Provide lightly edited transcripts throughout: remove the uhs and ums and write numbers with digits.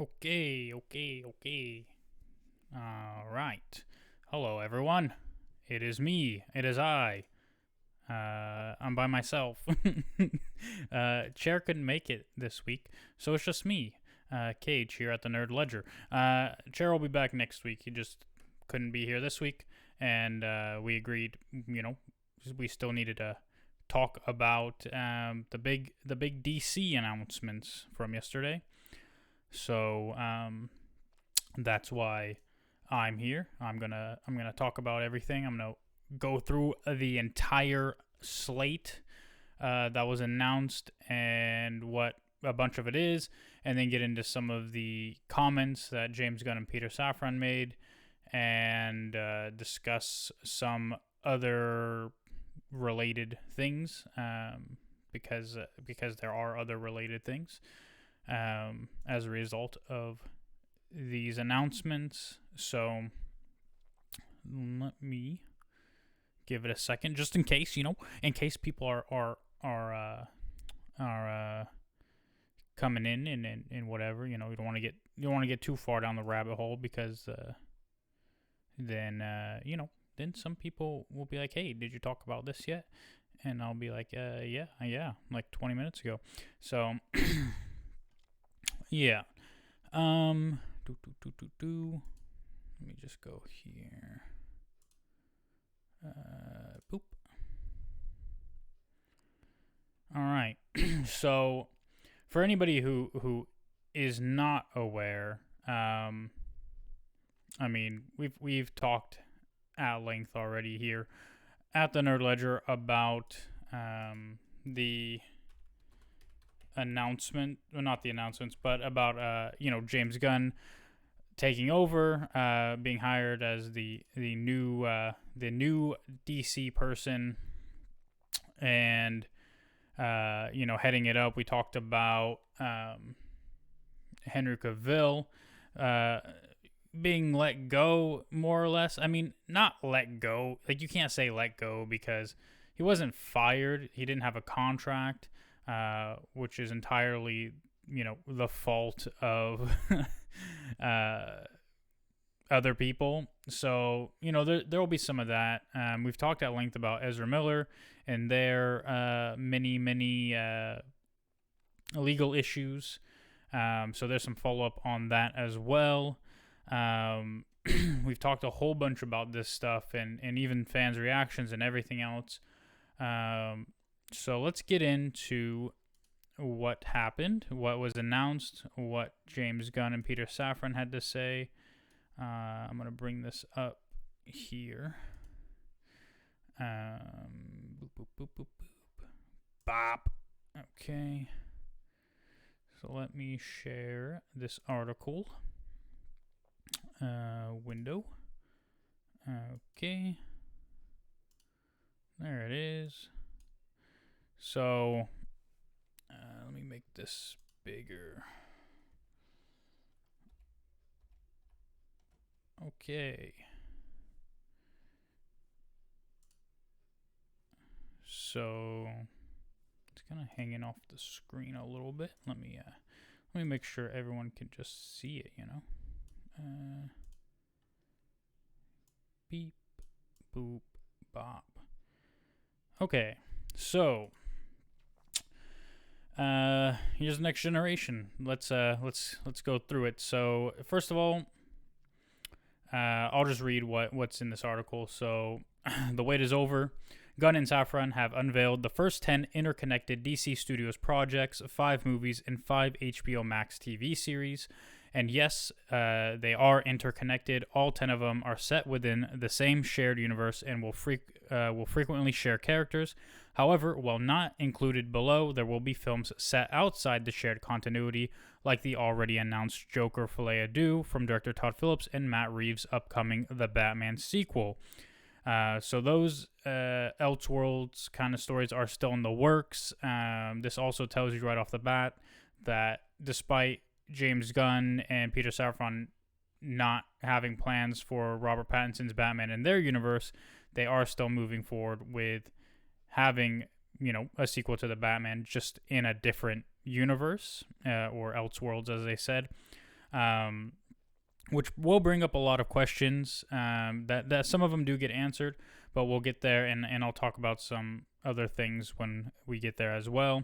Okay. All right. Hello, everyone. It is me. It is I. I'm by myself. Chair couldn't make it this week, so it's just me, Cage, here at the Nerd Ledger. Chair will be back next week. He just couldn't be here this week, and we agreed. We still needed to talk about the big DC announcements from yesterday. So that's why I'm here. I'm gonna talk about everything. I'm gonna go through the entire slate that was announced and what a bunch of it is, and then get into some of the comments that James Gunn and Peter Safran made, and discuss some other related things because there are other related things as a result of these announcements. So let me give it a second, just in case, in case people are coming in and whatever. You don't want to get too far down the rabbit hole, because then some people will be like, "Hey, did you talk about this yet?" And I'll be like, yeah, like 20 minutes ago. So yeah. Let me just go here. Boop. All right. So, for anybody who is not aware, we've talked at length already here at the Nerd Ledger about the announcement, well, not the announcements, but about James Gunn taking over, being hired as the new DC person, and heading it up. We talked about Henry Cavill being let go, more or less. I mean, not let go. Like, you can't say let go, because he wasn't fired. He didn't have a contract. Which is entirely, the fault of other people. So, there will be some of that. We've talked at length about Ezra Miller and their many legal issues. So there's some follow-up on that as well. We've talked a whole bunch about this stuff, and even fans' reactions and everything else. So let's get into what happened, what was announced, what James Gunn and Peter Safran had to say. I'm going to bring this up here. Boop, boop, boop, boop, boop. Bop. Okay. So let me share this article. Window. Okay. There it is. So, let me make this bigger. Okay. So, it's kind of hanging off the screen a little bit. Let me make sure everyone can just see it, Beep, boop, bop. Okay. So, here's the next generation. Let's go through it. So, first of all, I'll just read what's in this article. So, the wait is over. Gunn and Safran have unveiled the first 10 interconnected DC Studios projects, 5 movies, and 5 HBO Max TV series. And yes, they are interconnected. All 10 of them are set within the same shared universe and will frequently share characters. However, while not included below, there will be films set outside the shared continuity, like the already announced Joker Folie à Deux from director Todd Phillips and Matt Reeves' upcoming The Batman sequel. So those Elseworlds kind of stories are still in the works. This also tells you right off the bat that despite James Gunn and Peter Safran not having plans for Robert Pattinson's Batman in their universe, they are still moving forward with having, a sequel to the Batman, just in a different universe, or Elseworlds, as they said. which will bring up a lot of questions. That some of them do get answered, but we'll get there, and I'll talk about some other things when we get there as well.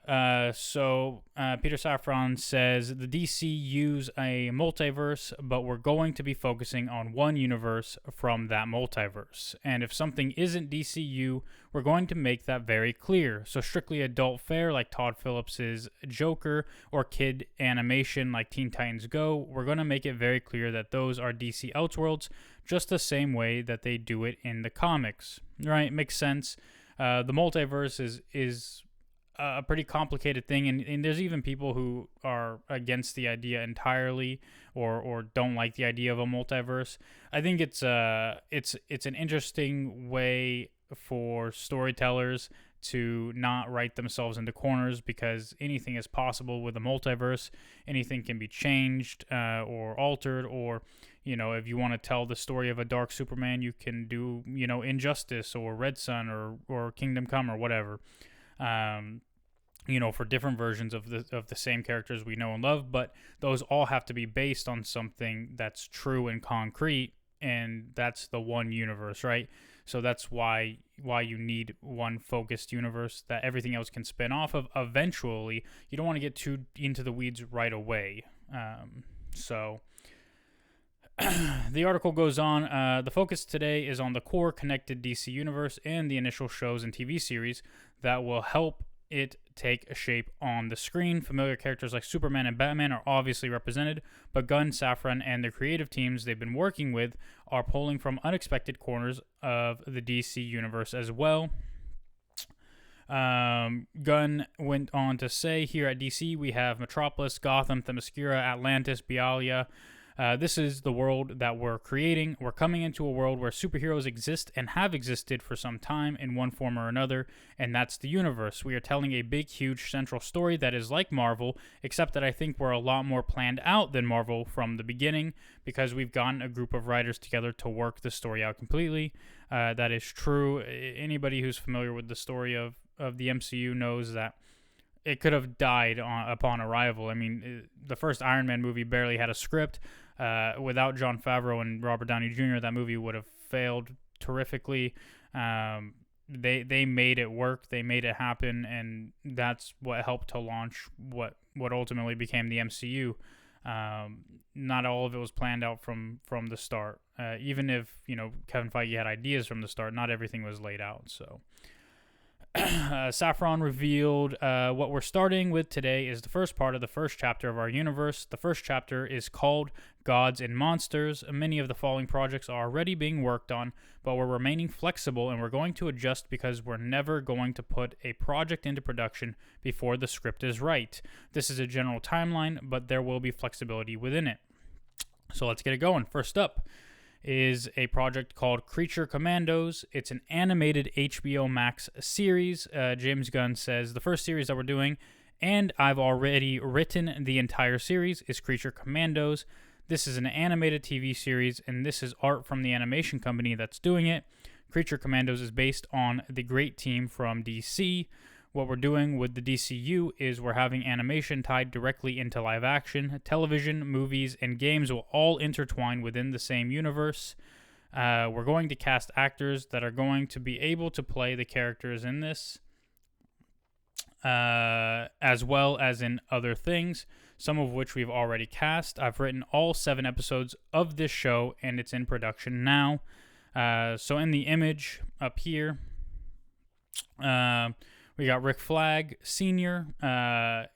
So Peter Safran says the DC use a multiverse, but we're going to be focusing on one universe from that multiverse. And if something isn't DCU, we're going to make that very clear. So strictly adult fare like Todd Phillips's Joker or kid animation like Teen Titans Go, we're going to make it very clear that those are DC Elseworlds, just the same way that they do it in the comics. Right? Makes sense. The multiverse is a pretty complicated thing, and there's even people who are against the idea entirely or don't like the idea of a multiverse. I think it's an interesting way for storytellers to not write themselves into corners, because anything is possible with a multiverse. Anything can be changed or altered, or if you want to tell the story of a dark Superman, you can do Injustice or Red Sun or Kingdom Come or whatever. For different versions of the same characters we know and love, but those all have to be based on something that's true and concrete, and that's the one universe, right? So that's why you need one focused universe that everything else can spin off of eventually. You don't want to get too into the weeds right away. So the article goes on. The focus today is on the core connected DC universe and the initial shows and TV series that will help it take shape on the screen. Familiar characters like Superman and Batman are obviously represented, but Gunn, Safran, and the creative teams they've been working with are pulling from unexpected corners of the DC universe as well. Gunn went on to say, here at DC, we have Metropolis, Gotham, Themyscira, Atlantis, Bialia. This is the world that we're creating. We're coming into a world where superheroes exist and have existed for some time in one form or another, and that's the universe. We are telling a big, huge central story that is like Marvel, except that I think we're a lot more planned out than Marvel from the beginning, because we've gotten a group of writers together to work the story out completely. That is true. Anybody who's familiar with the story of the MCU knows that it could have died upon arrival. I mean, the first Iron Man movie barely had a script. Without Jon Favreau and Robert Downey Jr., that movie would have failed terrifically. They made it work. They made it happen, and that's what helped to launch what ultimately became the MCU. Not all of it was planned out from the start. Even if Kevin Feige had ideas from the start, not everything was laid out. So. Safran revealed what we're starting with today is the first part of the first chapter of our universe. The first chapter is called Gods and Monsters. Many of the following projects are already being worked on, but we're remaining flexible and we're going to adjust because we're never going to put a project into production before the script is right. This is a general timeline, but there will be flexibility within it. So let's get it going. First up is a project called Creature Commandos. It's an animated HBO Max series. James Gunn says the first series that we're doing, and I've already written the entire series, is Creature Commandos. This is an animated TV series, and this is art from the animation company that's doing it. Creature Commandos is based on the great team from DC. What we're doing with the DCU is we're having animation tied directly into live action. Television, movies, and games will all intertwine within the same universe. We're going to cast actors that are going to be able to play the characters in this, as well as in other things, some of which we've already cast. I've written all 7 episodes of this show, and it's in production now. So in the image up here, we got Rick Flag Sr.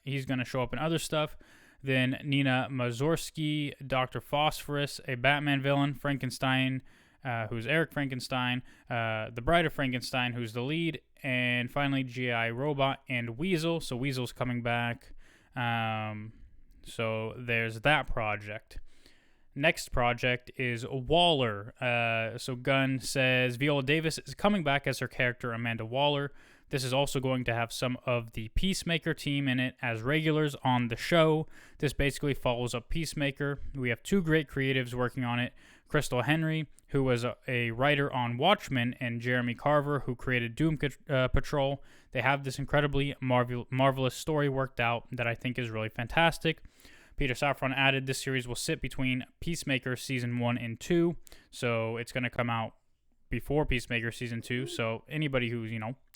He's going to show up in other stuff. Then Nina Mazursky, Dr. Phosphorus, a Batman villain, Frankenstein, who's Eric Frankenstein, the Bride of Frankenstein, who's the lead, and finally G.I. Robot and Weasel. So Weasel's coming back. So there's that project. Next project is Waller. So Gunn says Viola Davis is coming back as her character Amanda Waller. This is also going to have some of the Peacemaker team in it as regulars on the show. This basically follows up Peacemaker. We have 2 great creatives working on it. Crystal Henry, who was a writer on Watchmen, and Jeremy Carver, who created Doom Patrol. They have this incredibly marvelous story worked out that I think is really fantastic. Peter Safran added this series will sit between Peacemaker Season 1 and 2. So it's going to come out before Peacemaker Season 2. So anybody who's,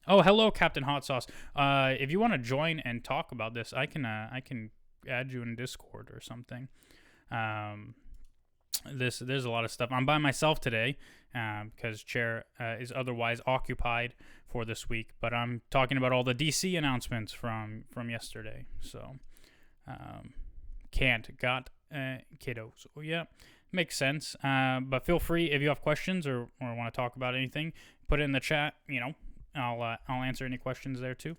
Oh, hello, Captain Hot Sauce. If you want to join and talk about this, I can add you in Discord or something. There's a lot of stuff. I'm by myself today because Chair is otherwise occupied for this week. But I'm talking about all the DC announcements from yesterday. So got kiddos. Oh, yeah, makes sense. But feel free if you have questions or want to talk about anything, put it in the chat. I'll answer any questions there too.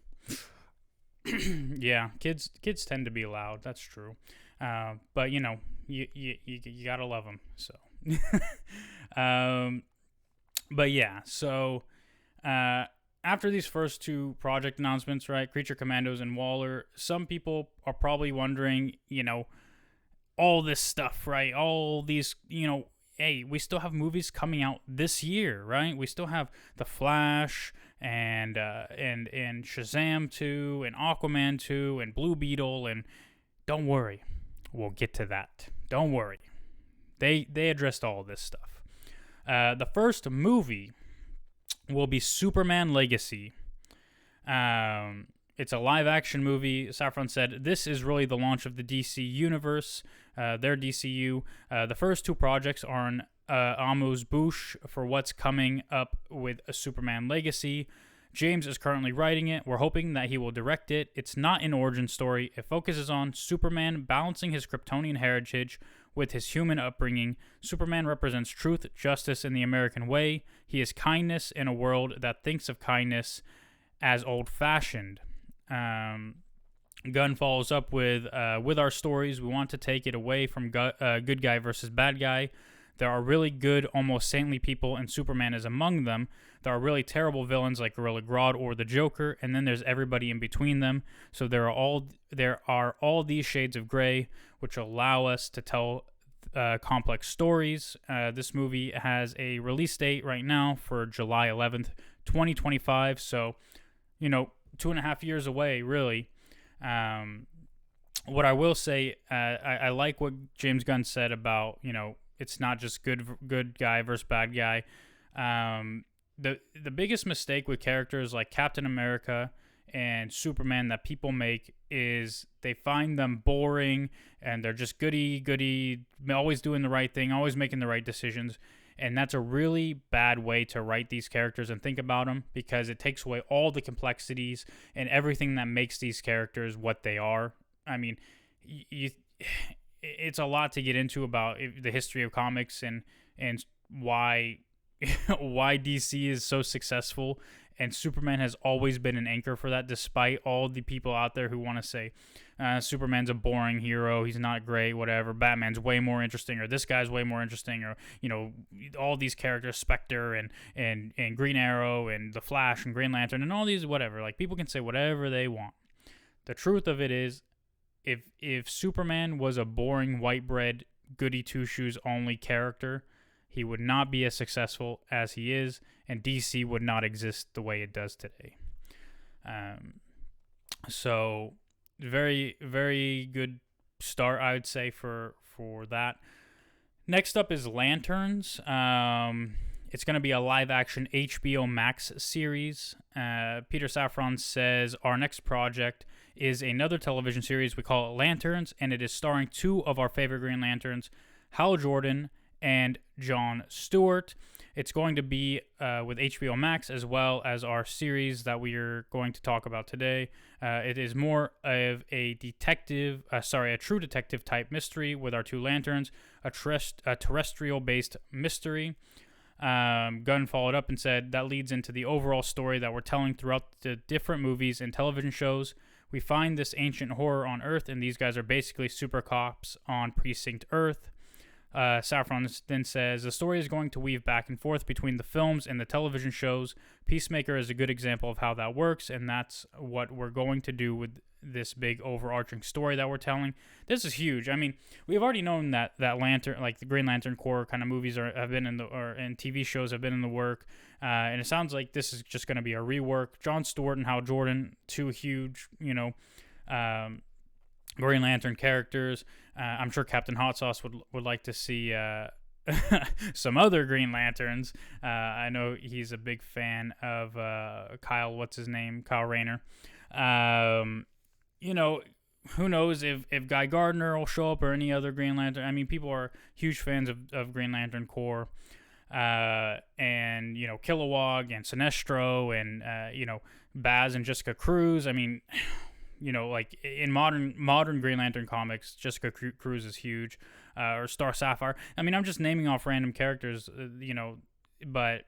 Yeah, kids tend to be loud. That's true. But you gotta love them. So, but yeah. So, after these first two project announcements, right, Creature Commandos and Waller, some people are probably wondering, all this stuff, right? All these, hey, we still have movies coming out this year, right? We still have The Flash and Shazam 2 and Aquaman 2 and Blue Beetle, and don't worry, we'll get to that. Don't worry. They addressed all this stuff. The first movie will be Superman Legacy. It's a live-action movie. Safran said, this is really the launch of the DC universe, their DCU. The first two projects are an amuse-bouche for what's coming up with a Superman Legacy. James is currently writing it. We're hoping that he will direct it. It's not an origin story. It focuses on Superman balancing his Kryptonian heritage with his human upbringing. Superman represents truth, justice, in the American way. He is kindness in a world that thinks of kindness as old-fashioned. Gunn follows up with our stories. We want to take it away from good guy versus bad guy. There are really good, almost saintly people, and Superman is among them. There are really terrible villains like Gorilla Grodd or the Joker, and then there's everybody in between them. So there are all these shades of gray, which allow us to tell complex stories. This movie has a release date right now for July 11th, 2025. So, 2.5 years away, really. What I will say, I like what James Gunn said about, it's not just good guy versus bad guy. The biggest mistake with characters like Captain America and Superman that people make is they find them boring and they're just goody, always doing the right thing, always making the right decisions. And that's a really bad way to write these characters and think about them, because it takes away all the complexities and everything that makes these characters what they are. I mean, it's a lot to get into about the history of comics and why why DC is so successful, and Superman has always been an anchor for that, despite all the people out there who want to say Superman's a boring hero, he's not great, whatever, Batman's way more interesting, or this guy's way more interesting, or all these characters, Spectre and Green Arrow and the Flash and Green Lantern and all these, whatever, like, people can say whatever they want. The truth of it is, if Superman was a boring white bread goody two shoes only character, he would not be as successful as he is, and DC would not exist the way it does today. So very, very good start, I would say, for that. Next up is Lanterns. It's going to be a live-action HBO Max series. Peter Safran says, our next project is another television series. We call it Lanterns, and it is starring two of our favorite Green Lanterns, Hal Jordan and Jon Stewart. It's going to be with HBO Max, as well as our series that we are going to talk about today. It is more of a true detective type mystery with our two lanterns, a terrestrial-based mystery. Gunn followed up and said, that leads into the overall story that we're telling throughout the different movies and television shows. We find this ancient horror on Earth, and these guys are basically super cops on Precinct Earth. Safran then says, the story is going to weave back and forth between the films and the television shows. Peacemaker is a good example of how that works, and that's what we're going to do with this big overarching story that we're telling. This is huge. I mean, we've already known that Lantern, like the Green Lantern Corps kind of movies have been and TV shows have been in the work, and it sounds like this is just going to be a rework. Jon Stewart and Hal Jordan, two huge, Green Lantern characters. I'm sure Captain Hot Sauce would like to see some other Green Lanterns. I know he's a big fan of Kyle. What's his name? Kyle Rayner. You know, who knows if Guy Gardner will show up or any other Green Lantern. I mean, people are huge fans of Green Lantern Corps. And Kilowog and Sinestro and Baz and Jessica Cruz. I mean, like in modern Green Lantern comics, Jessica Cruz is huge, or Star Sapphire. I mean, I'm just naming off random characters, but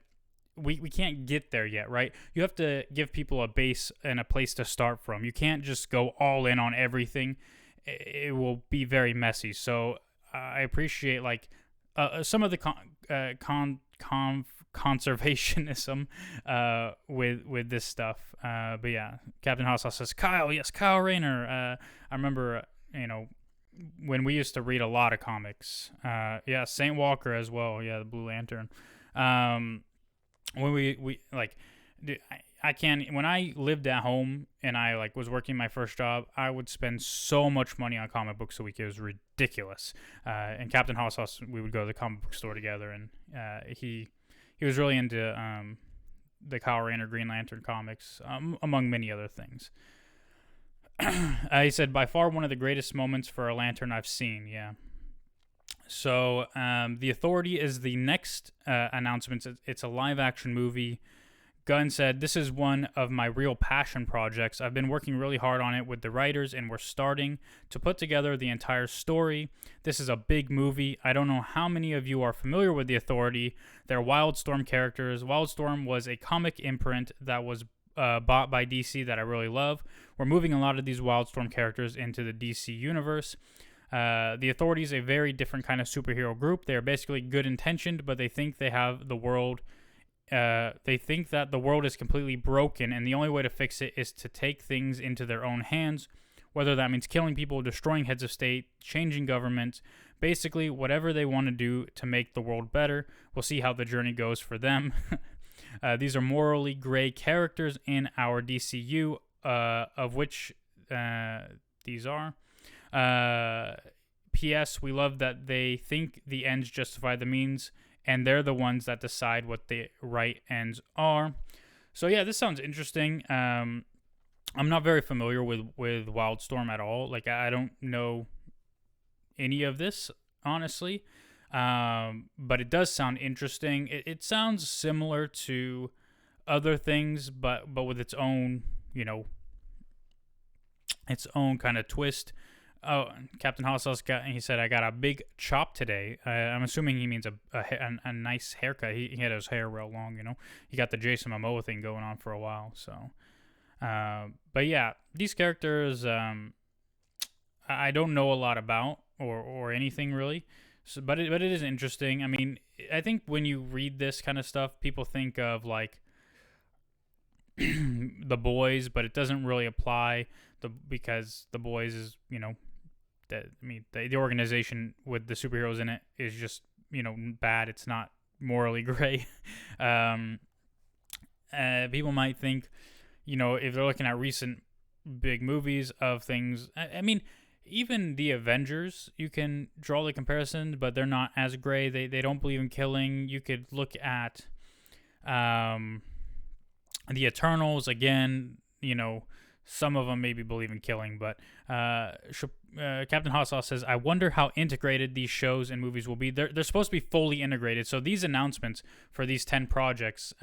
we can't get there yet, right? You have to give people a base and a place to start from. You can't just go all in on everything. It will be very messy. So I appreciate some of the conservationism with this stuff. But yeah, Captain Hot Sauce says Kyle. Yes, Kyle Rayner. I remember when we used to read a lot of comics. Yeah, Saint Walker as well. Yeah, the Blue Lantern. When we like, dude, I can't. When I lived at home and I was working my first job, I would spend so much money on comic books a week. It was ridiculous. And Captain Hot Sauce, we would go to the comic book store together, and he was really into the Kyle Rayner Green Lantern comics, among many other things. He said, by far one of the greatest moments for a Lantern I've seen. Yeah. So The Authority is the next announcement. It's a live-action movie. Gunn said, this is one of my real passion projects. I've been working really hard on it with the writers, and we're starting to put together the entire story. This is a big movie. I don't know how many of you are familiar with The Authority. They're Wildstorm characters. Wildstorm was a comic imprint that was bought by DC that I really love. We're moving a lot of these Wildstorm characters into the DC universe. The Authority is a very different kind of superhero group. They're basically good-intentioned, but they think they have the world... they think that the world is completely broken, and the only way to fix it is to take things into their own hands, whether that means killing people, destroying heads of state, changing government, basically whatever they want to do to make the world better. We'll see how the journey goes for them. These are morally gray characters in our DCU, of which these are. P.S. We love that they think the ends justify the means, and they're the ones that decide what the right ends are. So yeah, this sounds interesting. I'm not very familiar with Wildstorm at all. I don't know any of this, honestly. But it does sound interesting. It sounds similar to other things, but with its own, its own kind of twist. Oh, Captain Hot Sauce he said, I got a big chop today. I'm assuming he means a nice haircut. He had his hair real long, He got the Jason Momoa thing going on for a while, so. But yeah, these characters, I don't know a lot about or anything really. So, but it is interesting. I mean, I think when you read this kind of stuff, people think of The Boys, but it doesn't really apply because The Boys is, the organization with the superheroes in it is just, bad. It's not morally gray. People might think, if they're looking at recent big movies of things, I mean, even the Avengers, you can draw the comparison, but they're not as gray. They don't believe in killing. You could look at the Eternals, again, some of them maybe believe in killing, but Captain Hot Sauce says, I wonder how integrated these shows and movies will be. They're supposed to be fully integrated. So these announcements for these 10 projects,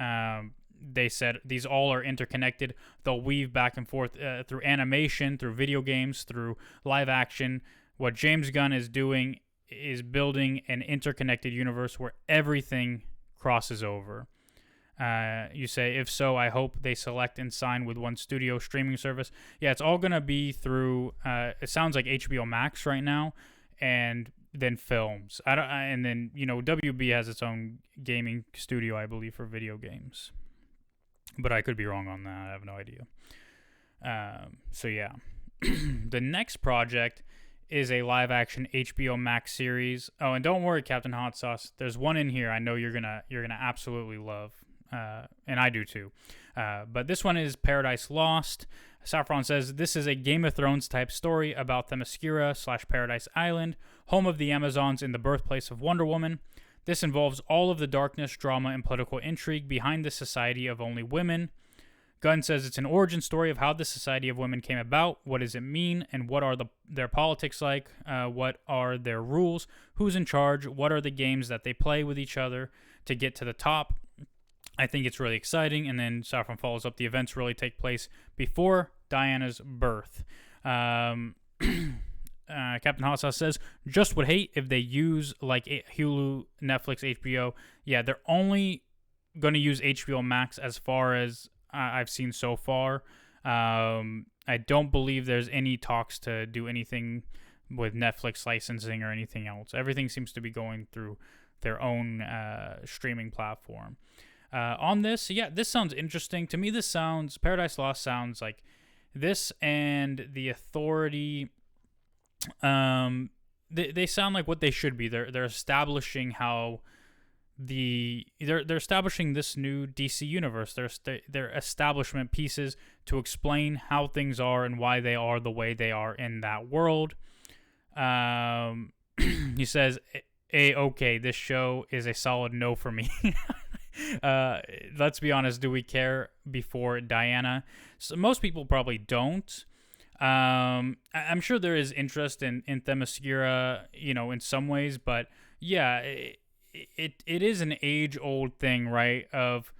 they said these all are interconnected. They'll weave back and forth through animation, through video games, through live action. What James Gunn is doing is building an interconnected universe where everything crosses over. You say, if so, I hope they select and sign with one studio streaming service. Yeah, it's all going to be through, it sounds like HBO Max right now, and then films. And then, WB has its own gaming studio, I believe, for video games. But I could be wrong on that. I have no idea. So yeah. The next project is a live-action HBO Max series. Oh, and don't worry, Captain Hot Sauce. There's one in here I know you're gonna absolutely love. and I do too. But this one is Paradise Lost. Safran says, this is a Game of Thrones type story about Themyscira / Paradise Island, home of the Amazons and the birthplace of Wonder Woman. This involves all of the darkness, drama, and political intrigue behind the society of only women. Gunn says it's an origin story of how the Society of Women came about, what does it mean, and what are their politics like, what are their rules, who's in charge, what are the games that they play with each other to get to the top. I think it's really exciting, and then Safran follows up, the events really take place before Diana's birth. Captain Hot Sauce says, just would hate if they use like Hulu, Netflix, HBO. Yeah, they're only going to use HBO Max as far as I've seen so far. I don't believe there's any talks to do anything with Netflix licensing or anything else. Everything seems to be going through their own streaming platform. On this, yeah, this sounds interesting. To me, this sounds, Paradise Lost sounds like this and The Authority. They sound like what they should be. They're establishing how they're establishing this new DC universe. They're establishment pieces to explain how things are and why they are the way they are in that world. He says, okay, this show is a solid no for me. Let's be honest, do we care before Diana? So most people probably don't. I'm sure there is interest in Themyscira, in some ways, but yeah, it is an age-old thing, right? Of,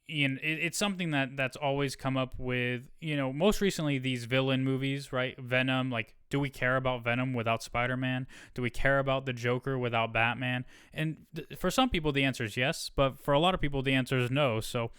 it's something that's always come up with, most recently these villain movies, right? Venom, like, do we care about Venom without Spider-Man? Do we care about the Joker without Batman? And for some people, the answer is yes, but for a lot of people, the answer is no. So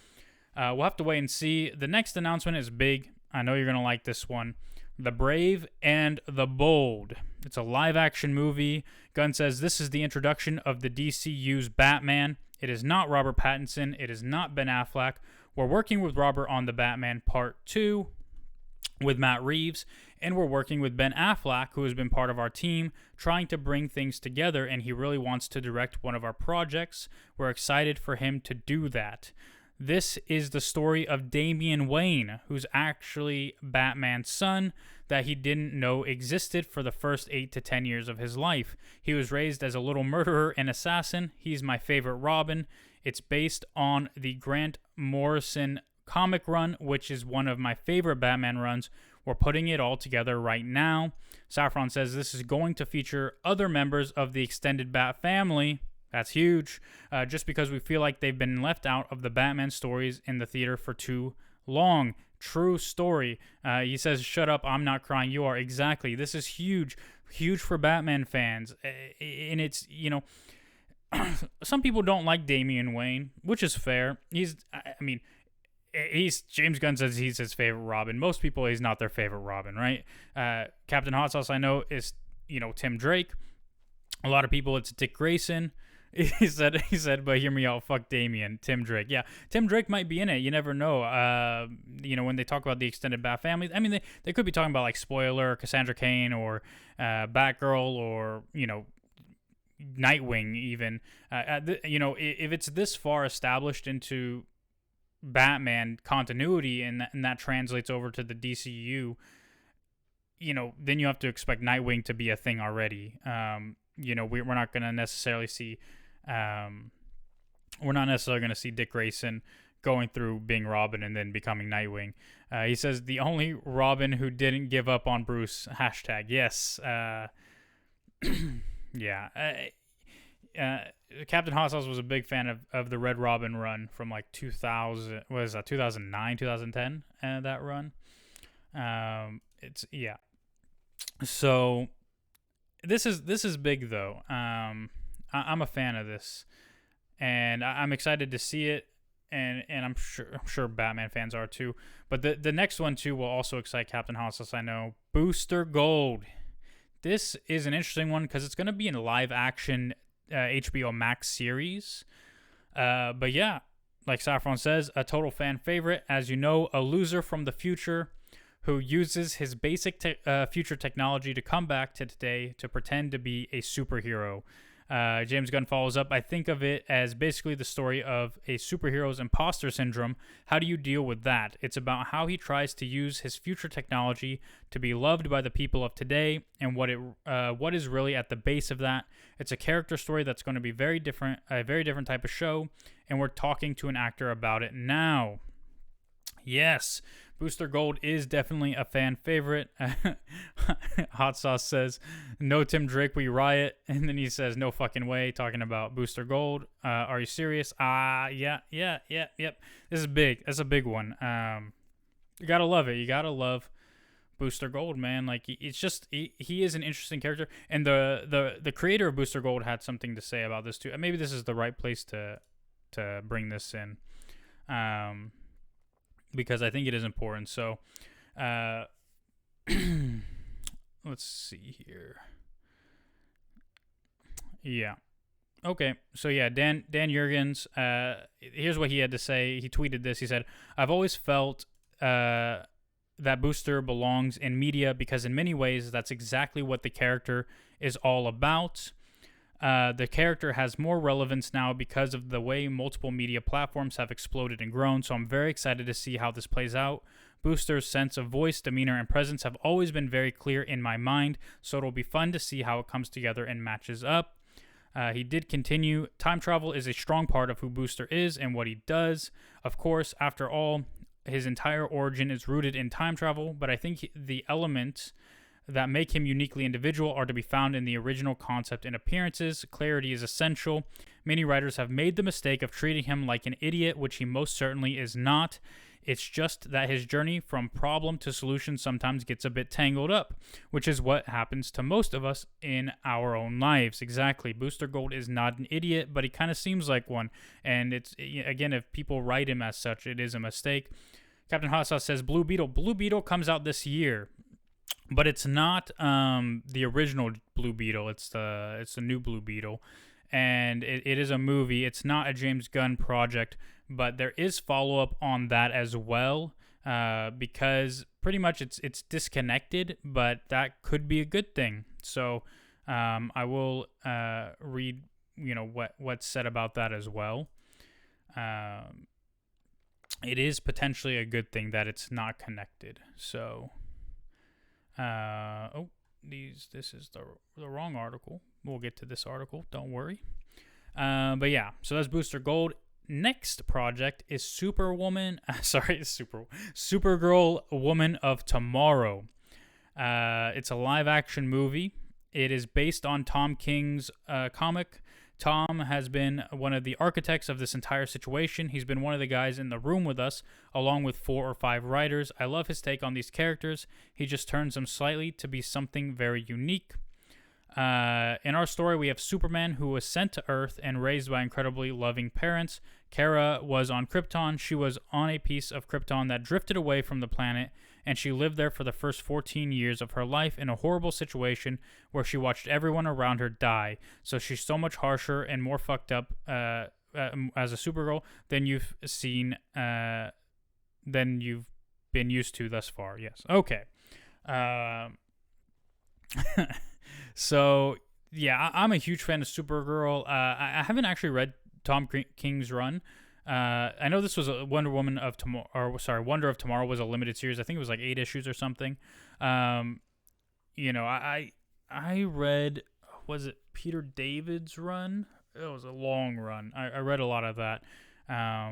we'll have to wait and see. The next announcement is big. I know you're going to like this one. The Brave and the Bold. It's a live-action movie. Gunn says this is the introduction of the DCU's Batman. It is not Robert Pattinson. It is not Ben Affleck. We're working with Robert on the Batman Part 2 with Matt Reeves, and we're working with Ben Affleck, who has been part of our team, trying to bring things together, and he really wants to direct one of our projects. We're excited for him to do that. This is the story of Damian Wayne, who's actually Batman's son that he didn't know existed for the first 8 to 10 years of his life. He was raised as a little murderer and assassin. He's my favorite Robin. It's based on the Grant Morrison comic run, which is one of my favorite Batman runs. We're putting it all together right now. Safran says this is going to feature other members of the extended Bat family. That's huge, just because we feel like they've been left out of the Batman stories in the theater for too long. True story. He says, shut up, I'm not crying, you are. Exactly. This is huge for Batman fans. And it's, some people don't like Damian Wayne, which is fair. He's James Gunn says he's his favorite Robin. Most people, he's not their favorite Robin, right? Captain Hot Sauce, I know, is, Tim Drake. A lot of people, it's Dick Grayson. He said, but hear me out, fuck Damian, Tim Drake. Yeah, Tim Drake might be in it. You never know. When they talk about the extended Bat family, I mean, they could be talking about like Spoiler, Cassandra Cain, or Batgirl, or Nightwing even. If it's this far established into Batman continuity and that translates over to the DCU, then you have to expect Nightwing to be a thing already. We're not going to necessarily see, Dick Grayson going through being Robin and then becoming Nightwing. He says the only Robin who didn't give up on Bruce. # yes. Yeah. Captain Hot Sauce was a big fan of the Red Robin run from like 2009, 2010, that run. So this is big though. I'm a fan of this, and I'm excited to see it, and I'm sure Batman fans are too. But the next one too will also excite Captain Hot Sauce, I know. Booster Gold. This is an interesting one because it's going to be in a live action HBO Max series. But yeah, like Safran says, a total fan favorite. As you know, a loser from the future who uses his basic future technology to come back to today to pretend to be a superhero. James Gunn follows up, I think of it as basically the story of a superhero's imposter syndrome. How do you deal with that? It's about how he tries to use his future technology to be loved by the people of today and what is really at the base of that. It's a character story that's going to be very different, a very different type of show, and we're talking to an actor about it now. Yes, Booster Gold is definitely a fan favorite. Hot Sauce says, no Tim Drake, we riot. And then he says, no fucking way, talking about Booster Gold. Are you serious? Yep. This is big. That's a big one. You gotta love it. You gotta love Booster Gold, man. Like, it's just, he is an interesting character. And the creator of Booster Gold had something to say about this too. Maybe this is the right place to bring this in. Because I think it is important. So, let's see here. Yeah. Okay. So, yeah, Dan Jurgens, here's what he had to say. He tweeted this. He said, I've always felt that Booster belongs in media because in many ways that's exactly what the character is all about. The character has more relevance now because of the way multiple media platforms have exploded and grown, so I'm very excited to see how this plays out. Booster's sense of voice, demeanor, and presence have always been very clear in my mind, so it'll be fun to see how it comes together and matches up. He did continue, time travel is a strong part of who Booster is and what he does. Of course, after all, his entire origin is rooted in time travel, but I think the elements that make him uniquely individual are to be found in the original concept and appearances. Clarity is essential. Many writers have made the mistake of treating him like an idiot, which he most certainly is not. It's just that his journey from problem to solution sometimes gets a bit tangled up, which is what happens to most of us in our own lives. Exactly. Booster Gold is not an idiot, but he kind of seems like one. And it's, again, if people write him as such, it is a mistake. Captain Hot Sauce says Blue Beetle. Blue Beetle comes out this year. But it's not the original Blue Beetle. It's the new Blue Beetle, and it is a movie. It's not a James Gunn project, but there is follow up on that as well. Because pretty much it's disconnected, but that could be a good thing. So I will read what's said about that as well. It is potentially a good thing that it's not connected. So. This is the wrong article. We'll get to this article. Don't worry. But yeah, so that's Booster Gold. Next project is Supergirl, Woman of Tomorrow. It's a live action movie. It is based on Tom King's comic. Tom has been one of the architects of this entire situation. He's been one of the guys in the room with us, along with 4 or 5 writers. I love his take on these characters. He just turns them slightly to be something very unique. In our story, we have Superman, who was sent to Earth and raised by incredibly loving parents. Kara was on Krypton. She was on a piece of Krypton that drifted away from the planet, and she lived there for the first 14 years of her life in a horrible situation where she watched everyone around her die. So she's so much harsher and more fucked up as a Supergirl than you've seen, than you've been used to thus far. Yes. Okay. So, yeah, I'm a huge fan of Supergirl. I haven't actually read Tom King's run. I know this was a Wonder of Tomorrow was a limited series. I think it was like 8 issues or something. I read, was it Peter David's run? It was a long run. I read a lot of that. I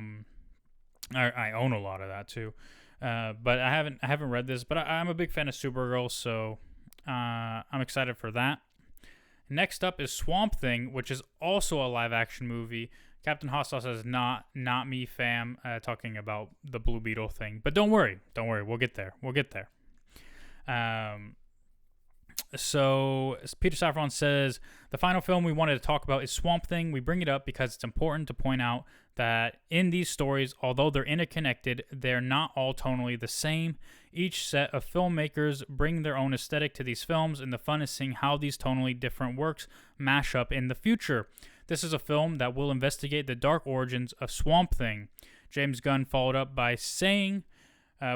own a lot of that too. But I haven't read this, but I'm a big fan of Supergirl, so I'm excited for that. Next up is Swamp Thing, which is also a live action movie. Captain Hot Sauce says, not me, fam, talking about the Blue Beetle thing. But don't worry, we'll get there. So Peter Safran says, the final film we wanted to talk about is Swamp Thing. We bring it up because it's important to point out that in these stories, although they're interconnected, they're not all tonally the same. Each set of filmmakers bring their own aesthetic to these films, and the fun is seeing how these tonally different works mash up in the future. This is a film that will investigate the dark origins of Swamp Thing. James Gunn followed up by saying,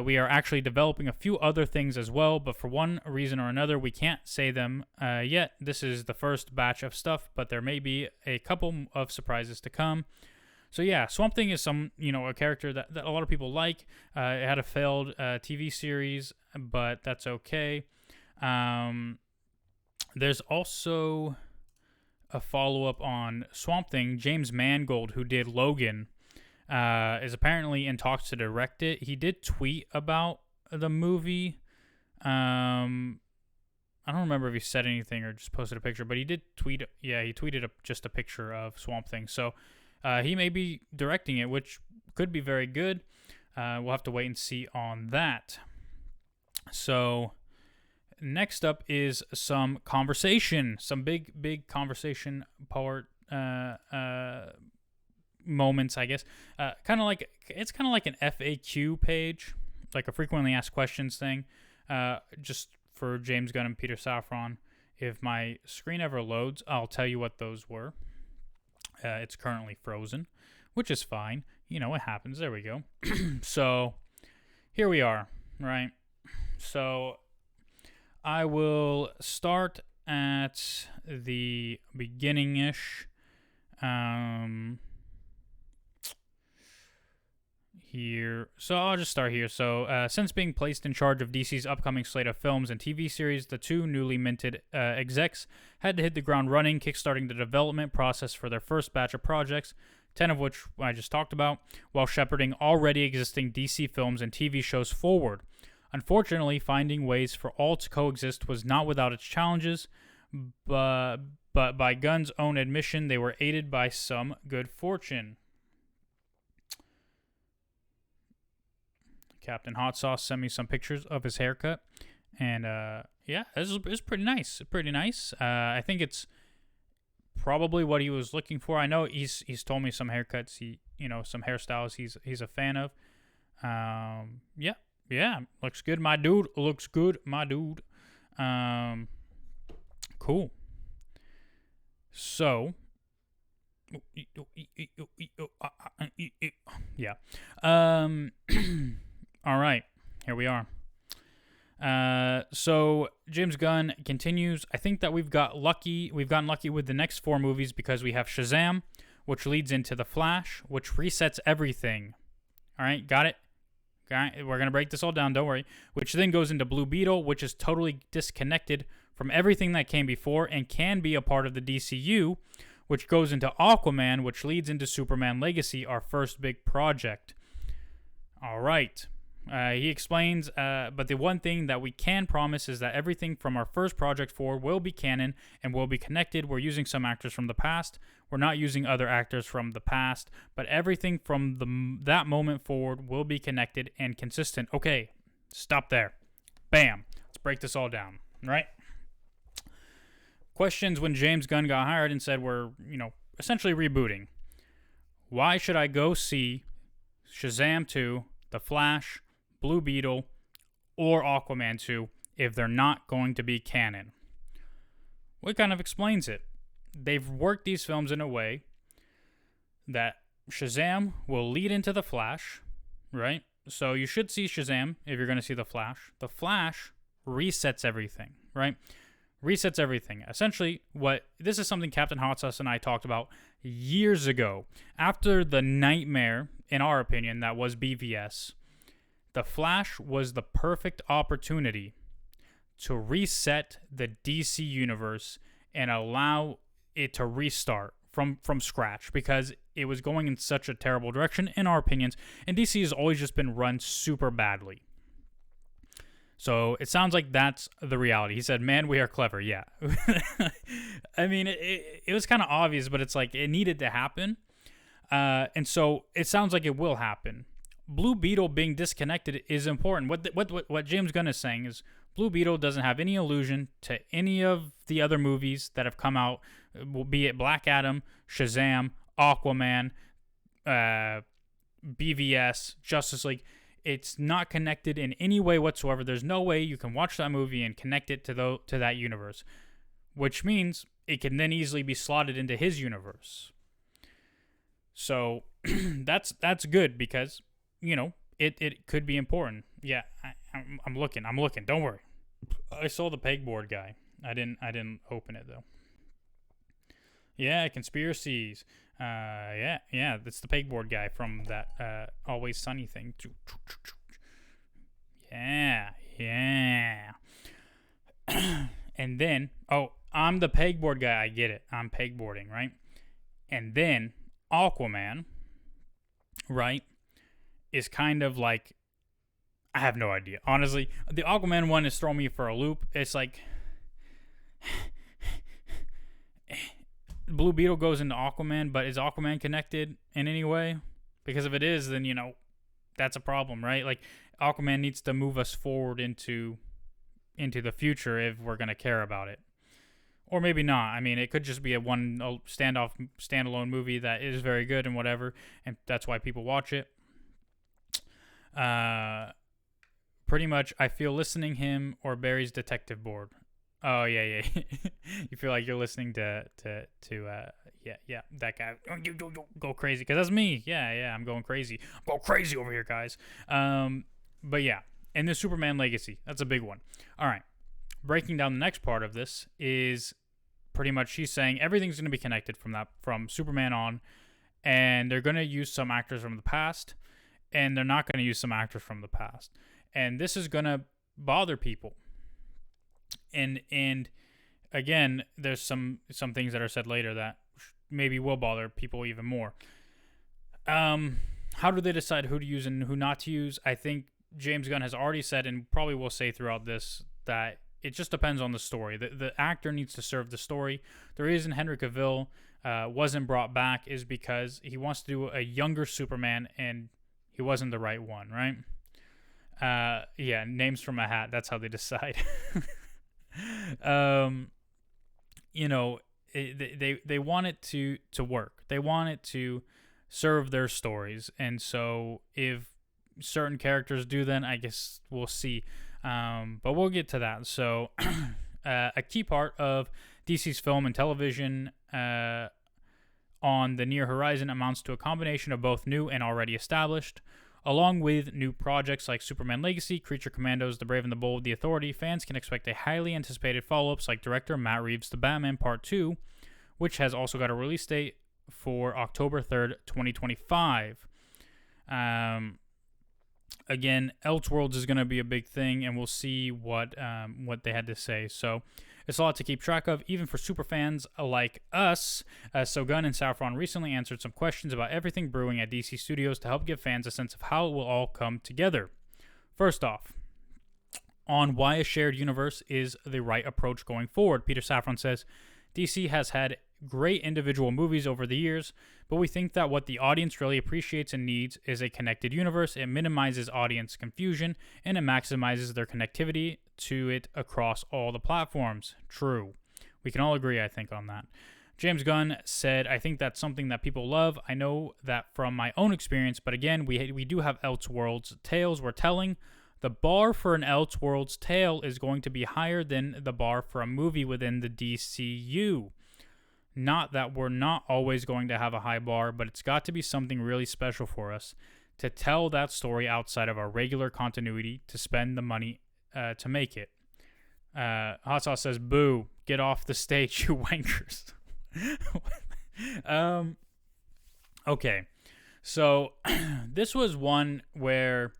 We are actually developing a few other things as well, but for one reason or another, we can't say them yet. This is the first batch of stuff, but there may be a couple of surprises to come. So yeah, Swamp Thing is a character that a lot of people like. It had a failed TV series, but that's okay. There's also a follow-up on Swamp Thing. James Mangold, who did Logan, is apparently in talks to direct it. He did tweet about the movie. I don't remember if he said anything or just posted a picture, but he did tweet. Yeah, he tweeted just a picture of Swamp Thing. So he may be directing it, which could be very good. We'll have to wait and see on that. So next up is some conversation, some big conversation part moments, I guess. It's kind of like an FAQ page, like a frequently asked questions thing, just for James Gunn and Peter Safran. If my screen ever loads, I'll tell you what those were. It's currently frozen, which is fine. It happens. There we go. So here we are, right? So I will start at the beginning-ish. Here. So I'll just start here. So since being placed in charge of DC's upcoming slate of films and TV series, the two newly minted execs had to hit the ground running, kickstarting the development process for their first batch of projects, 10 of which I just talked about, while shepherding already existing DC films and TV shows forward. Unfortunately, finding ways for all to coexist was not without its challenges, but by Gunn's own admission, they were aided by some good fortune. Captain Hot Sauce sent me some pictures of his haircut, and yeah, it's pretty nice. Pretty nice. I think it's probably what he was looking for. I know he's told me some haircuts, some hairstyles he's a fan of. Yeah, looks good, my dude. Looks good, my dude. Cool. So, yeah. All right, here we are. So James Gunn continues. I think that we've gotten lucky with the next 4 movies because we have Shazam, which leads into The Flash, which resets everything. All right, got it? We're going to break this all down, don't worry. Which then goes into Blue Beetle, which is totally disconnected from everything that came before and can be a part of the DCU, which goes into Aquaman, which leads into Superman Legacy, our first big project. All right. He explains, but the one thing that we can promise is that everything from our first project forward will be canon and will be connected. We're using some actors from the past. We're not using other actors from the past, but everything from that moment forward will be connected and consistent. Okay, stop there. Bam. Let's break this all down, right? Questions when James Gunn got hired and said we're, essentially rebooting. Why should I go see Shazam 2, The Flash, Blue Beetle, or Aquaman 2 if they're not going to be canon? What kind of explains it? They've worked these films in a way that Shazam will lead into The Flash, right? So you should see Shazam if you're going to see The Flash. The Flash resets everything, right? Resets everything. Essentially, this is something Captain Hot Sauce and I talked about years ago. After the nightmare, in our opinion, that was BVS, The Flash was the perfect opportunity to reset the DC universe and allow it to restart from scratch because it was going in such a terrible direction, in our opinions, and DC has always just been run super badly. So it sounds like that's the reality. He said, man, we are clever. Yeah. I mean, it was kind of obvious, but it's like it needed to happen. And so it sounds like it will happen. Blue Beetle being disconnected is important. What James Gunn is saying is Blue Beetle doesn't have any allusion to any of the other movies that have come out, be it Black Adam, Shazam, Aquaman, BVS, Justice League. It's not connected in any way whatsoever. There's no way you can watch that movie and connect it to that universe, which means it can then easily be slotted into his universe. So that's good because, it could be important. Yeah, I'm looking. Don't worry. I saw the pegboard guy. I didn't open it though. Yeah, conspiracies. Yeah. That's the pegboard guy from that Always Sunny thing. Yeah. And then, I'm the pegboard guy. I get it. I'm pegboarding, right? And then Aquaman, right, is kind of like, I have no idea. Honestly, the Aquaman one is throwing me for a loop. It's like Blue Beetle goes into Aquaman, but is Aquaman connected in any way? Because if it is, then, that's a problem, right? Like, Aquaman needs to move us forward into the future if we're going to care about it. Or maybe not. I mean, it could just be a standalone movie that is very good and whatever, and that's why people watch it. Pretty much, I feel listening him or Barry's detective board. Oh yeah. You feel like you're listening to that guy. Go crazy, because that's me. Yeah, I'm going crazy. I'm going crazy over here, guys. But yeah, and the Superman Legacy, that's a big one. All right, breaking down the next part of this is pretty much she's saying everything's going to be connected from Superman on, and they're going to use some actors from the past, and they're not going to use some actors from the past, and this is going to bother people. And again, there's some things that are said later that maybe will bother people even more. How do they decide who to use and who not to use? I think James Gunn has already said, and probably will say throughout this, that it just depends on the story. The actor needs to serve the story. The reason Henry Cavill wasn't brought back is because he wants to do a younger Superman, and he wasn't the right one, right? Yeah, names from a hat. That's how they decide. They want it to work. They want it to serve their stories, and so if certain characters do, then I guess we'll see. But we'll get to that. So, a key part of DC's film and television on the near horizon amounts to a combination of both new and already established. Along with new projects like Superman Legacy, Creature Commandos, The Brave and the Bold, The Authority, fans can expect a highly anticipated follow-ups like director Matt Reeves' The Batman Part 2, which has also got a release date for October 3rd, 2025. Again, Elseworlds is going to be a big thing, and we'll see what they had to say. So it's a lot to keep track of, even for superfans like us. So Gunn and Safran recently answered some questions about everything brewing at DC Studios to help give fans a sense of how it will all come together. First off, on why a shared universe is the right approach going forward, Peter Safran says, DC has had great individual movies over the years, but we think that what the audience really appreciates and needs is a connected universe. It minimizes audience confusion, and it maximizes their connectivity to it across all the platforms. True. We can all agree, I think, on that. James Gunn said, I think that's something that people love. I know that from my own experience, but again, we do have Elseworlds tales we're telling. The bar for an Elseworlds tale is going to be higher than the bar for a movie within the DCU. Not that we're not always going to have a high bar, but it's got to be something really special for us to tell that story outside of our regular continuity, to spend the money to make it. Hot Sauce says, boo, get off the stage, you wankers. Okay, so this was one where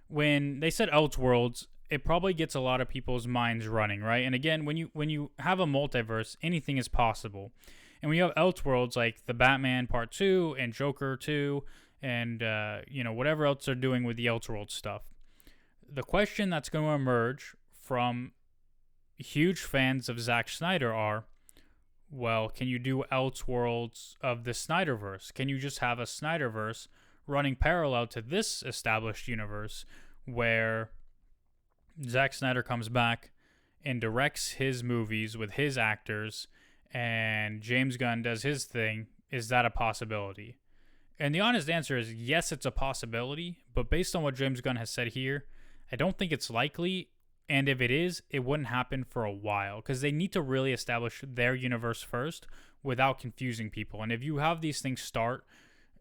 when they said Elseworlds, it probably gets a lot of people's minds running, right? And again, when you have a multiverse, anything is possible. And when you have Elseworlds like the Batman Part 2 and Joker 2 and whatever else they're doing with the Elseworlds stuff, the question that's going to emerge from huge fans of Zack Snyder are, well, can you do Elseworlds of the Snyderverse? Can you just have a Snyderverse running parallel to this established universe where Zack Snyder comes back and directs his movies with his actors and James Gunn does his thing? Is that a possibility? And the honest answer is yes, it's a possibility, but based on what James Gunn has said here, I don't think it's likely, and if it is, it wouldn't happen for a while, because they need to really establish their universe first without confusing people. And if you have these things start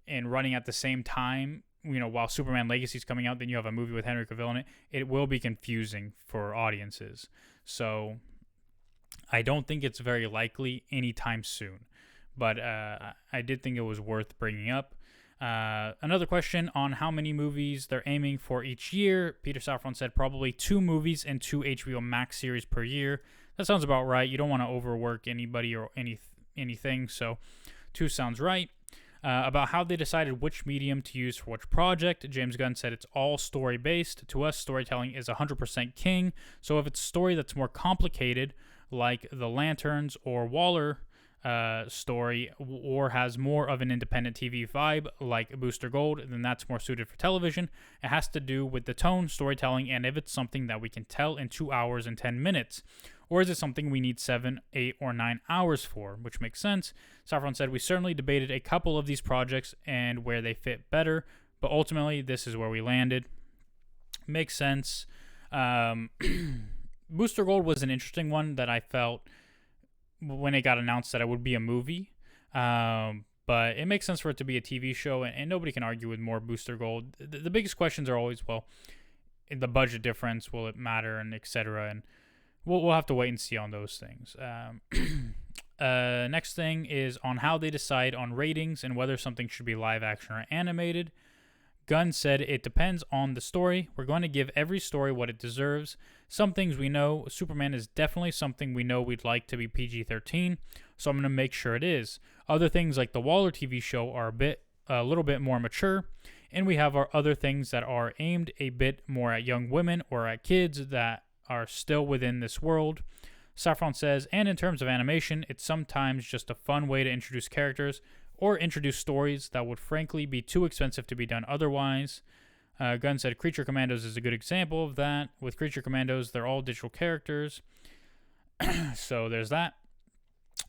and running at the same time while Superman Legacy is coming out, then you have a movie with Henry Cavill in it. It will be confusing for audiences. So I don't think it's very likely anytime soon. But I did think it was worth bringing up. Another question on how many movies they're aiming for each year. Peter Safran said probably 2 movies and 2 HBO Max series per year. That sounds about right. You don't want to overwork anybody or anything, so 2 sounds right. About how they decided which medium to use for which project, James Gunn said it's all story-based. To us, storytelling is 100% king, so if it's a story that's more complicated, like The Lanterns or Waller story, or has more of an independent TV vibe like Booster Gold, then that's more suited for television. It has to do with the tone, storytelling, and if it's something that we can tell in 2 hours and 10 minutes. Or is it something we need 7, 8, or 9 hours for? Which makes sense. Safran said, we certainly debated a couple of these projects and where they fit better, but ultimately this is where we landed. Makes sense. Booster Gold was an interesting one that I felt when it got announced that it would be a movie. But it makes sense for it to be a TV show, and nobody can argue with more Booster Gold. The biggest questions are always, well, the budget difference, will it matter, and etc. And we'll have to wait and see on those things. Next thing is on how they decide on ratings and whether something should be live action or animated. Gunn said, it depends on the story. We're going to give every story what it deserves. Some things we know, Superman is definitely something we know we'd like to be PG-13, so I'm going to make sure it is. Other things like the Waller TV show are a little bit more mature, and we have our other things that are aimed a bit more at young women or at kids that are still within this world. Safran says, and in terms of animation, it's sometimes just a fun way to introduce characters or introduce stories that would frankly be too expensive to be done otherwise. Gunn said Creature Commandos is a good example of that. With Creature Commandos, they're all digital characters. So there's that.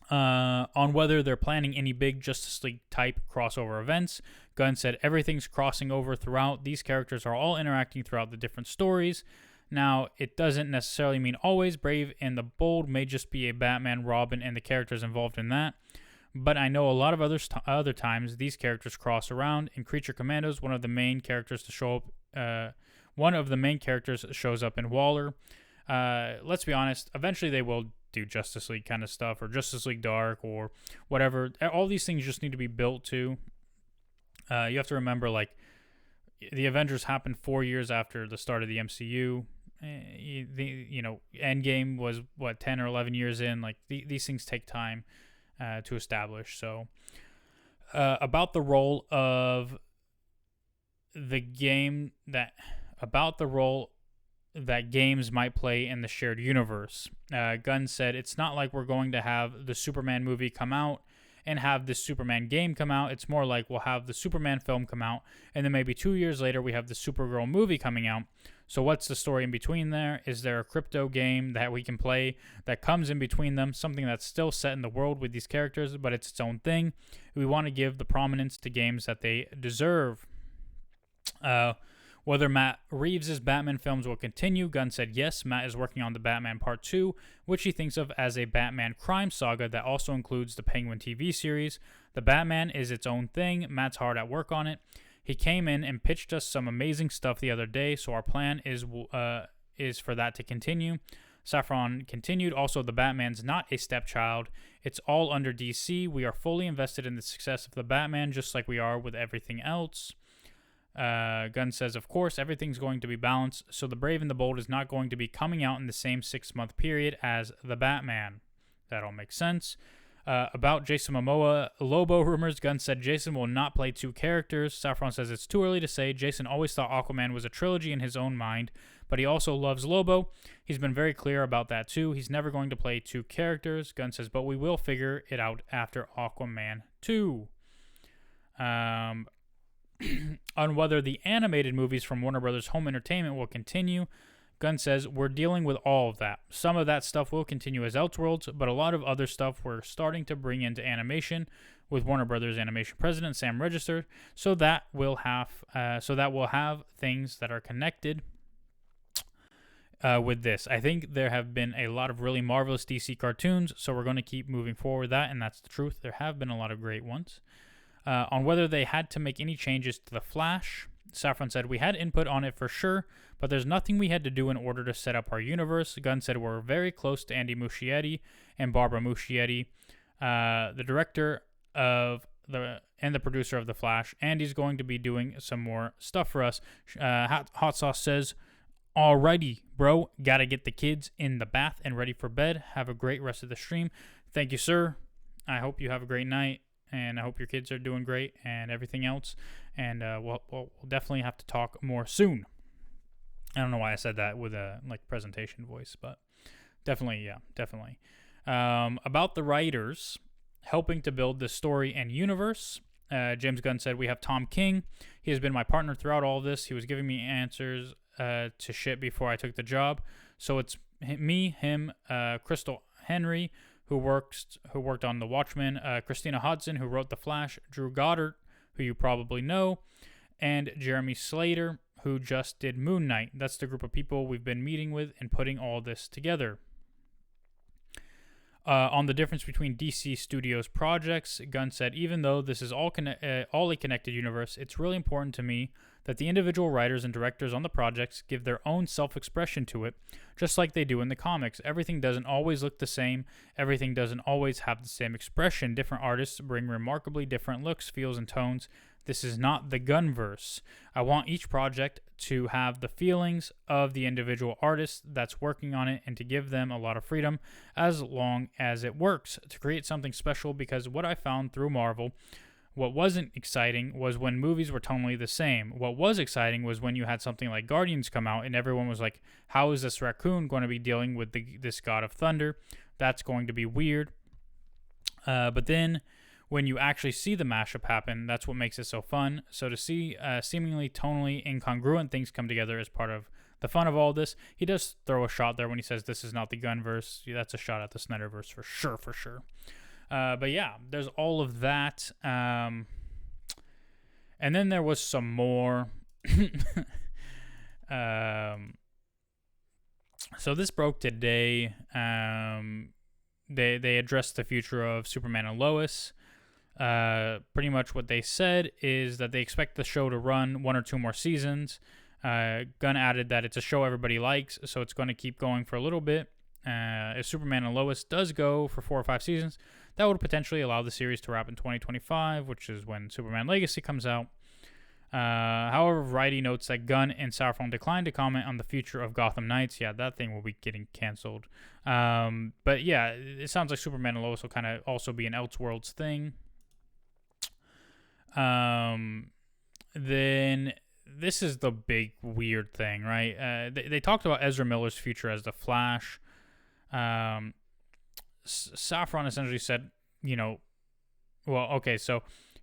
On whether they're planning any big Justice League type crossover events, Gunn said everything's crossing over throughout. These characters are all interacting throughout the different stories. Now, it doesn't necessarily mean always. Brave and the Bold may just be a Batman, Robin, and the characters involved in that. But I know a lot of other times these characters cross around. In Creature Commandos, one of the main characters shows up in Waller. Let's be honest, eventually they will do Justice League kind of stuff, or Justice League Dark, or whatever. All these things just need to be built to. You have to remember, like, the Avengers happened 4 years after the start of the MCU. Endgame was 10 or 11 years in. Like, these things take time to establish. So about the role of the game that games might play in the shared universe. Gunn said it's not like we're going to have the Superman movie come out and have the Superman game come out. It's more like we'll have the Superman film come out, and then maybe 2 years later we have the Supergirl movie coming out. So what's the story in between there? Is there a crypto game that we can play that comes in between them, something that's still set in the world with these characters, but it's its own thing? We want to give the prominence to games that they deserve. Whether Matt Reeves' Batman films will continue, Gunn said yes, Matt is working on the Batman Part 2, which he thinks of as a Batman crime saga that also includes the Penguin TV series. The Batman is its own thing. Matt's hard at work on it. He came in and pitched us some amazing stuff the other day, so our plan is for that to continue. Safran continued, also, the Batman's not a stepchild. It's all under DC. We are fully invested in the success of the Batman, just like we are with everything else. Gunn says, of course, everything's going to be balanced, so The Brave and the Bold is not going to be coming out in the same 6-month period as The Batman. That all makes sense. About Jason Momoa Lobo rumors, Gunn said Jason will not play 2 characters. Safran says it's too early to say. Jason always thought Aquaman was a trilogy in his own mind, but he also loves Lobo. He's been very clear about that too. He's never going to play 2 characters. Gunn says, but we will figure it out after Aquaman 2. On whether the animated movies from Warner Brothers Home Entertainment will continue, Gunn says, we're dealing with all of that. Some of that stuff will continue as Elseworlds, but a lot of other stuff we're starting to bring into animation with Warner Brothers Animation President Sam Register, so that we'll have things that are connected with this. I think there have been a lot of really marvelous DC cartoons, so we're going to keep moving forward with that, and that's the truth. There have been a lot of great ones. On whether they had to make any changes to The Flash, Safran said, "We had input on it for sure, but there's nothing we had to do in order to set up our universe." Gunn said, "We're very close to Andy Muschietti and Barbara Muschietti, the director of the producer of The Flash. Andy's going to be doing some more stuff for us." Hot Sauce says, "Alrighty, bro. Gotta get the kids in the bath and ready for bed. Have a great rest of the stream." Thank you, sir. I hope you have a great night, and I hope your kids are doing great and everything else. And we'll definitely have to talk more soon. I don't know why I said that with a presentation voice, but definitely. About the writers helping to build the story and universe, James Gunn said, "We have Tom King. He has been my partner throughout all of this. He was giving me answers to shit before I took the job. So it's me, him, Crystal Henry, who worked on The Watchmen, Christina Hodson, who wrote The Flash, Drew Goddard, who you probably know, and Jeremy Slater, who just did Moon Knight. That's the group of people we've been meeting with and putting all this together." On the difference between DC Studios projects, Gunn said, "Even though this is all a connected universe, it's really important to me that the individual writers and directors on the projects give their own self-expression to it, just like they do in the comics. Everything doesn't always look the same. Everything doesn't always have the same expression. Different artists bring remarkably different looks, feels, and tones. This is not the Gunverse. I want each project to have the feelings of the individual artist that's working on it and to give them a lot of freedom as long as it works to create something special, because what I found through Marvel, what wasn't exciting was when movies were tonally the same. What was exciting was when you had something like Guardians come out and everyone was like, how is this raccoon going to be dealing with this God of Thunder? That's going to be weird. But then when you actually see the mashup happen, that's what makes it so fun. So to see seemingly tonally incongruent things come together is part of the fun of all this." He does throw a shot there when he says this is not the Gunverse. That's a shot at the Snyderverse for sure. But yeah, there's all of that. And then there was some more. So this broke today. They addressed the future of Superman and Lois. Pretty much what they said is that they expect the show to run 1 or 2 more seasons. Gunn added that it's a show everybody likes, so it's going to keep going for a little bit. If Superman and Lois does go for 4 or 5 seasons, that would potentially allow the series to wrap in 2025, which is when Superman Legacy comes out. However, Variety notes that Gunn and Safran declined to comment on the future of Gotham Knights. Yeah, that thing will be getting canceled. But yeah, it sounds like Superman and Lois will kind of also be an Elseworlds thing. Then this is the big weird thing, right? They talked about Ezra Miller's future as the Flash. Safran essentially said, so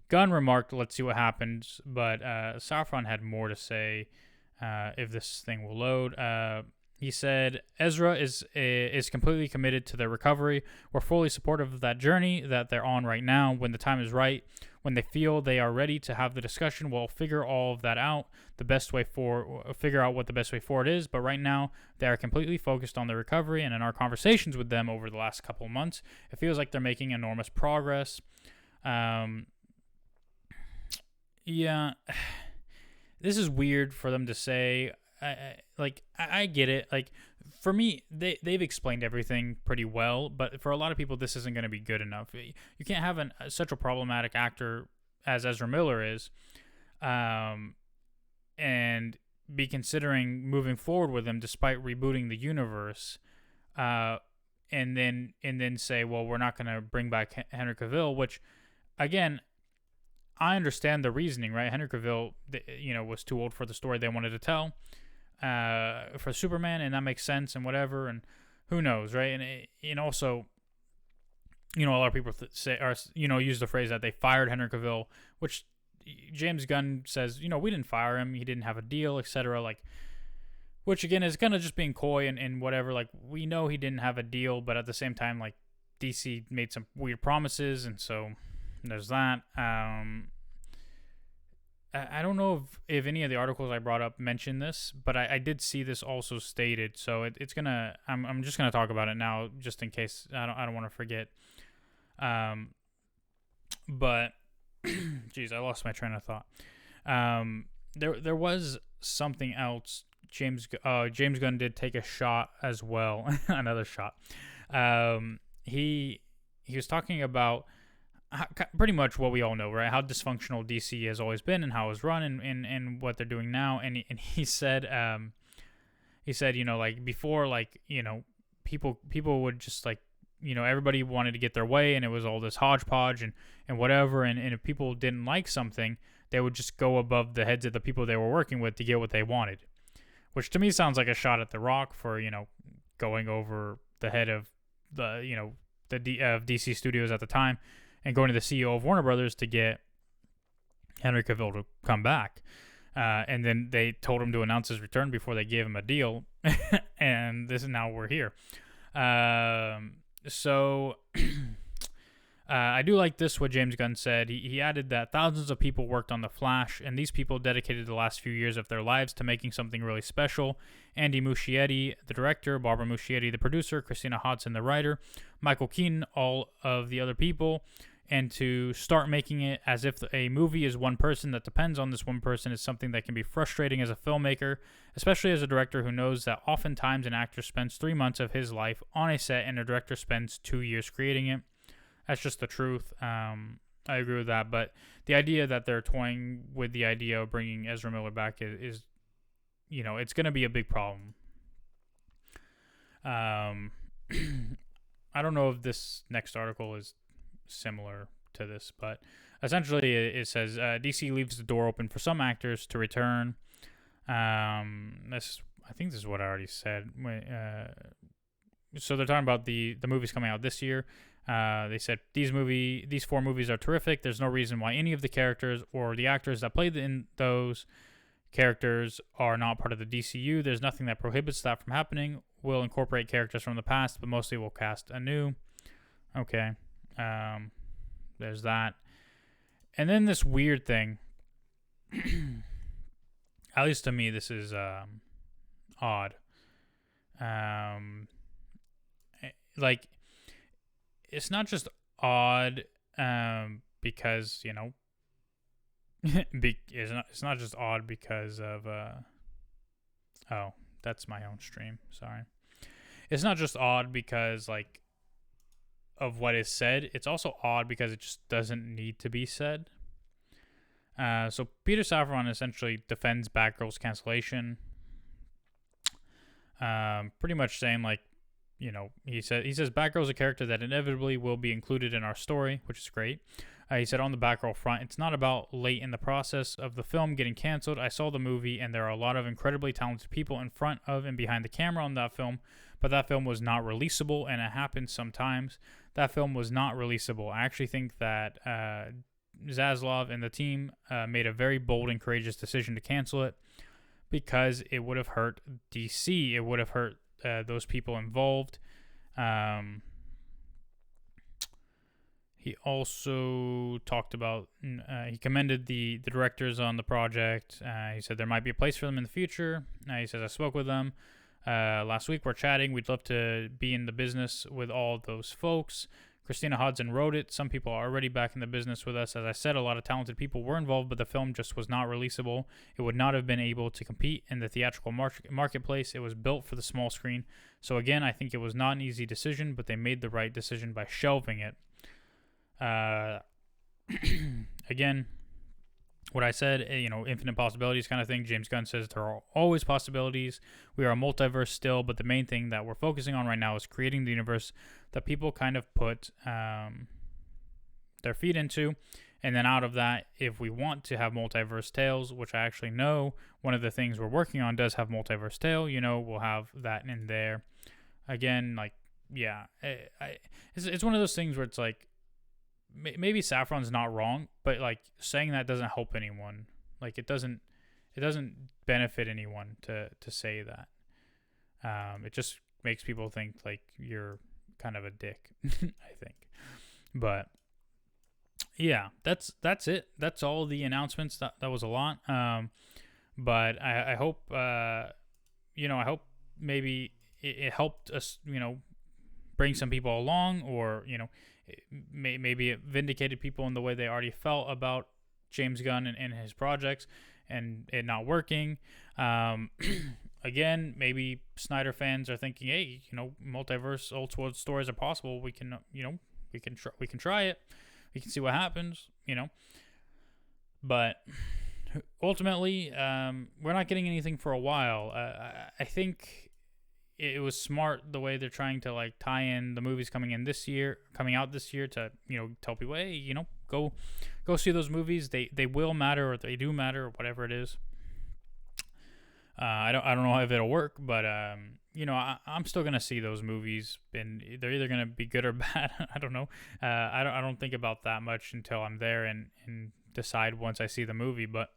Gunn remarked, "Let's see what happens," but Safran had more to say if this thing will load. He said, "Ezra is completely committed to their recovery. We're fully supportive of that journey that they're on right now. When the time is right, when they feel they are ready to have the discussion, we'll figure all of that out. Figure out what the best way forward is. But right now, they are completely focused on their recovery. And in our conversations with them over the last couple of months, it feels like they're making enormous progress." Yeah, this is weird for them to say. I get it. Like, for me, they've explained everything pretty well, but for a lot of people, this isn't going to be good enough. You can't have such a problematic actor as Ezra Miller is, and be considering moving forward with him despite rebooting the universe, and then say, well, we're not going to bring back Henry Cavill, which, again, I understand the reasoning, right? Henry Cavill, was too old for the story they wanted to tell for Superman, and that makes sense and whatever, and who knows, right? And also, a lot of people use the phrase that they fired Henry Cavill, which James Gunn says, we didn't fire him, he didn't have a deal, etc. Which again is kind of just being coy and whatever. Like, we know he didn't have a deal, but at the same time, like, DC made some weird promises, and so there's that. I don't know if any of the articles I brought up mention this, but I did see this also stated. So it's gonna. I'm just gonna talk about it now, just in case I don't want to forget. But geez, I lost my train of thought. there was something else. James Gunn did take a shot as well, another shot. He was talking about pretty much what we all know, right? How dysfunctional DC has always been and how it's run and what they're doing now. And he said, like before, like, people would just like, everybody wanted to get their way and it was all this hodgepodge and whatever. And if people didn't like something, they would just go above the heads of the people they were working with to get what they wanted, which to me sounds like a shot at The Rock for, going over the head of the, of DC Studios at the time and going to the CEO of Warner Brothers to get Henry Cavill to come back. And then they told him to announce his return before they gave him a deal. And this is now we're here. So I do like this, what James Gunn said. He added that thousands of people worked on The Flash, and these people dedicated the last few years of their lives to making something really special. Andy Muschietti, the director, Barbara Muschietti, the producer, Christina Hodson, the writer, Michael Keaton, all of the other people, and to start making it as if a movie is one person that depends on this one person is something that can be frustrating as a filmmaker, especially as a director who knows that oftentimes an actor spends 3 months of his life on a set and a director spends 2 years creating it. That's just the truth. I agree with that, but the idea that they're toying with the idea of bringing Ezra Miller back is it's going to be a big problem. I don't know if this next article is similar to this, but essentially it says DC leaves the door open for some actors to return. I think this is what I already said. So they're talking about the movies coming out this year. They said these 4 movies are terrific. There's no reason why any of the characters or the actors that played in those characters are not part of the DCU. There's nothing that prohibits that from happening. We'll incorporate characters from the past, but mostly we'll cast anew. Okay. There's that. And then this weird thing. At least to me, this is odd. Like, it's not just odd because, it's not just odd because of oh, that's my own stream, sorry. It's not just odd because like of what is said, it's also odd because it just doesn't need to be said. So Peter Safran essentially defends Batgirl's cancellation, pretty much saying like, he says Batgirl's a character that inevitably will be included in our story, which is great. He said on the Batgirl front, it's not about late in the process of the film getting canceled. I saw the movie, and there are a lot of incredibly talented people in front of and behind the camera on that film, but that film was not releasable, and it happens sometimes. That film was not releasable. I actually think that Zaslav and the team made a very bold and courageous decision to cancel it because it would have hurt DC. It would have hurt those people involved. He also talked about, he commended the directors on the project. He said there might be a place for them in the future. He says, I spoke with them last week. We're chatting. We'd love to be in the business with all those folks. Christina Hodson wrote it. Some people are already back in the business with us. As I said, a lot of talented people were involved, but the film just was not releasable. It would not have been able to compete in the theatrical marketplace. It was built for the small screen. So again, I think it was not an easy decision, but they made the right decision by shelving it. Again, what I said, infinite possibilities kind of thing. James Gunn says there are always possibilities. We are a multiverse still, but the main thing that we're focusing on right now is creating the universe that people kind of put their feet into. And then out of that, if we want to have multiverse tales, which I actually know one of the things we're working on does have multiverse tale, we'll have that in there. Again, like, yeah, it's one of those things where it's like, maybe Safran's not wrong, but like saying that doesn't help anyone. Like it doesn't benefit anyone to say that. It just makes people think like you're kind of a dick, I think. But yeah, that's it. That's all the announcements. That was a lot. But I hope I hope maybe it helped us, bring some people along, or maybe it vindicated people in the way they already felt about James Gunn and his projects, and it not working. Again, maybe Snyder fans are thinking, hey, multiverse Elseworld stories are possible. We can, we can try it. We can see what happens, But ultimately, we're not getting anything for a while. I think it was smart the way they're trying to like tie in the movies coming out this year to tell people, hey, go see those movies. They will matter, or they do matter, or whatever it is. I don't know if it'll work, but I'm still gonna see those movies, and they're either gonna be good or bad. I don't know. I don't think about that much until I'm there and decide once I see the movie. But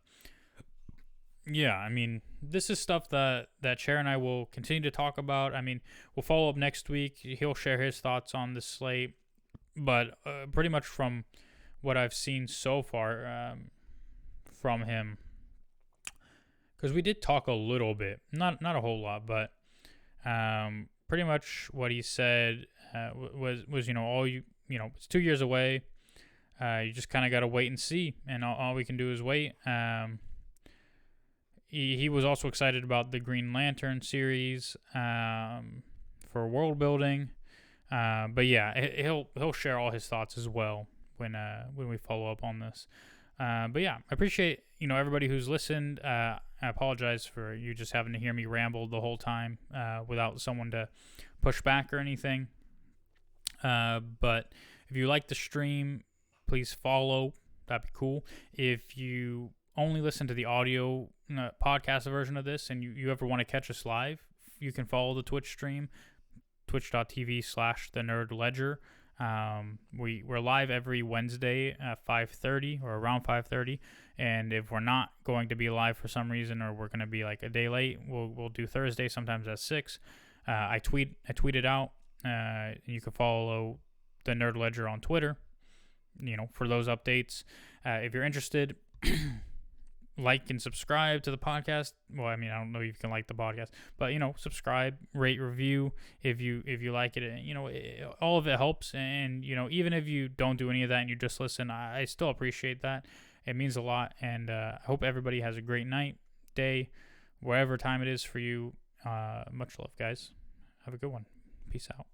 yeah, I mean, this is stuff that Chair and I will continue to talk about. I mean, we'll follow up next week. He'll share his thoughts on the slate, but pretty much from what I've seen so far from him, because we did talk a little bit, not a whole lot, but pretty much what he said was it's 2 years away. You just kind of got to wait and see, and all we can do is wait. He was also excited about the Green Lantern series for world building, but yeah, he'll share all his thoughts as well when we follow up on this. But yeah, I appreciate everybody who's listened. I apologize for you just having to hear me ramble the whole time without someone to push back or anything. But if you like the stream, please follow. That'd be cool. If you only listen to the audio podcast version of this and you ever want to catch us live, you can follow the Twitch stream, twitch.tv/TheNerdLedger. We're live every Wednesday at 5:30 or around 5:30, and if we're not going to be live for some reason, or we're going to be like a day late, we'll do Thursday, sometimes at 6. I tweet it out. You can follow the Nerd Ledger on Twitter, for those updates. If you're interested, like and subscribe to the podcast. Well, I mean, I don't know if you can like the podcast, but subscribe, rate, review if you like it. All of it helps, and even if you don't do any of that and you just listen, I still appreciate that. It means a lot, and I hope everybody has a great night, day, wherever time it is for you. Much love, guys. Have a good one. Peace out.